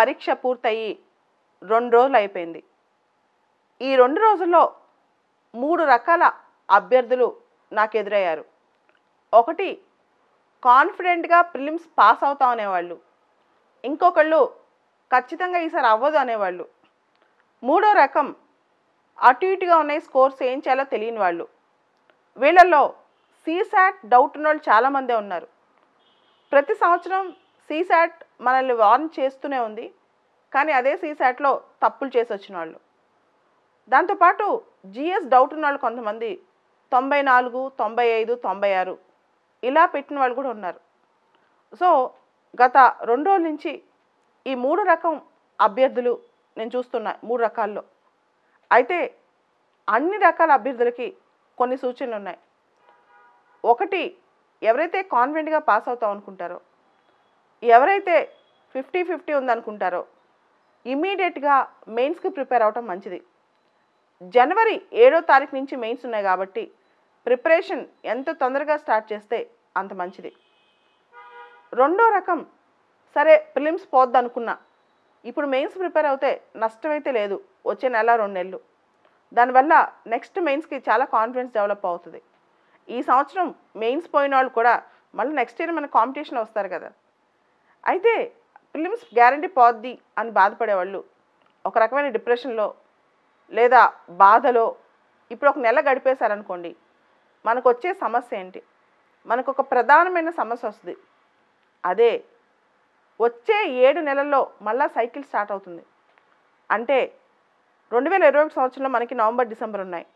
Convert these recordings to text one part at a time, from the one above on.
పరీక్ష పూర్తయి 2 రోజులు అయిపోయింది. ఈ 2 రోజుల్లో 3 రకాల అభ్యర్థులు నాకు ఎదురయ్యారు. ఒకటి కాన్ఫిడెంట్‌గా ప్రిలిమ్స్ పాస్ అవుతాం అనేవాళ్ళు. ఇంకొకళ్ళు ఖచ్చితంగా ఈసారి అవ్వదు అనేవాళ్ళు. మూడో రకం అటు ఇటుగా ఉన్నాయి స్కోర్స్, ఏం చేయాలో తెలియని వాళ్ళు. వీళ్ళల్లో సీసాట్ డౌట్ ఉన్నోళ్ళు చాలామందే ఉన్నారు. ప్రతి సంవత్సరం సీసాట్ మనల్ని వార్న్ చేస్తూనే ఉంది. కానీ అదే సీసాట్లో తప్పులు చేసి వచ్చిన వాళ్ళు. దాంతోపాటు జిఎస్ డౌట్ ఉన్న వాళ్ళు కొంతమంది 94, 95, 96 ఇలా పెట్టిన వాళ్ళు కూడా ఉన్నారు. సో గత 2 రోజుల నుంచి ఈ 3 రకం అభ్యర్థులు నేను చూస్తున్నా, 3 రకాల్లో. అయితే అన్ని రకాల అభ్యర్థులకి కొన్ని సూచనలు ఉన్నాయి. ఒకటి, ఎవరైతే కాన్ఫిడెంట్గా పాస్ అవుతాం అనుకుంటారో, ఎవరైతే 50-50 ఉందనుకుంటారో ఇమీడియట్గా మెయిన్స్కి ప్రిపేర్ అవటం మంచిది. జనవరి 7వ తారీఖు నుంచి మెయిన్స్ ఉన్నాయి కాబట్టి ప్రిపరేషన్ ఎంత తొందరగా స్టార్ట్ చేస్తే అంత మంచిది. రెండో రకం, సరే ప్రిలిమ్స్ పోద్ది అనుకున్నా, ఇప్పుడు మెయిన్స్ ప్రిపేర్ అవుతే నష్టమైతే లేదు, వచ్చే నెల 2 నెలలు. దానివల్ల నెక్స్ట్ మెయిన్స్కి చాలా కాన్ఫిడెన్స్ డెవలప్ అవుతుంది. ఈ సంవత్సరం మెయిన్స్ పోయిన వాళ్ళు కూడా మళ్ళీ నెక్స్ట్ ఇయర్ మన కాంపిటీషన్ వస్తారు కదా. అయితే ప్రిలిమ్స్ గ్యారంటీ పోద్ది అని బాధపడేవాళ్ళు ఒక రకమైన డిప్రెషన్లో లేదా బాధలో ఇప్పుడు ఒక నెల గడిపేశారనుకోండి, మనకు వచ్చే సమస్య ఏంటి? మనకు ఒక ప్రధానమైన సమస్య వస్తుంది. అదే వచ్చే 7 నెలల్లో మళ్ళీ సైకిల్ స్టార్ట్ అవుతుంది. అంటే 2021 సంవత్సరంలో మనకి నవంబర్, డిసెంబర్ ఉన్నాయి.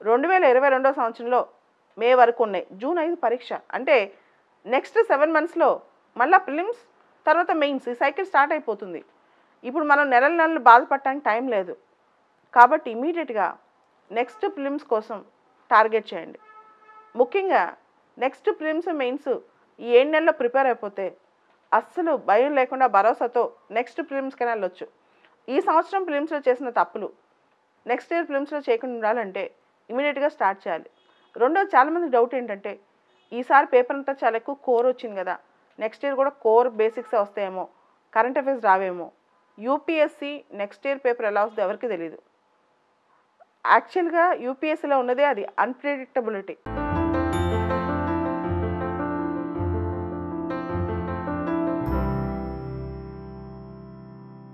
2022 సంవత్సరంలో మే వరకు ఉన్నాయి. జూన్ 5 పరీక్ష. అంటే నెక్స్ట్ 7 మంత్స్లో మళ్ళీ ప్రిలిమ్స్, తర్వాత మెయిన్స్, ఈ సైకిల్ స్టార్ట్ అయిపోతుంది. ఇప్పుడు మనం నెలలు బాధపడటానికి టైం లేదు. కాబట్టి ఇమీడియట్గా నెక్స్ట్ ప్రిలిమ్స్ కోసం టార్గెట్ చేయండి. ముఖ్యంగా నెక్స్ట్ ప్రిలిమ్స్, మెయిన్స్ ఈ 7 నెలల్లో ప్రిపేర్ అయిపోతే అస్సలు భయం లేకుండా భరోసాతో నెక్స్ట్ ప్రిలిమ్స్కైనా వెళ్ళొచ్చు. ఈ సంవత్సరం ప్రిలిమ్స్లో చేసిన తప్పులు నెక్స్ట్ ఇయర్ ప్రిలిమ్స్లో చేయకుండా ఉండాలంటే ఇమీడియట్గా స్టార్ట్ చేయాలి. రెండోది, చాలామంది డౌట్ ఏంటంటే ఈసారి పేపర్ అంతా చాలా ఎక్కువ కోర్ వచ్చింది కదా, నెక్స్ట్ ఇయర్ కూడా కోర్ బేసిక్సే వస్తాయేమో, కరెంట్ అఫైర్స్ రావేమో. యూపీఎస్సీ నెక్స్ట్ ఇయర్ పేపర్ ఎలా వస్తుందో ఎవరికి తెలియదు. యాక్చువల్గా యూపీఎస్సీలో ఉన్నదే అది అన్ప్రెడిక్టబిలిటీ.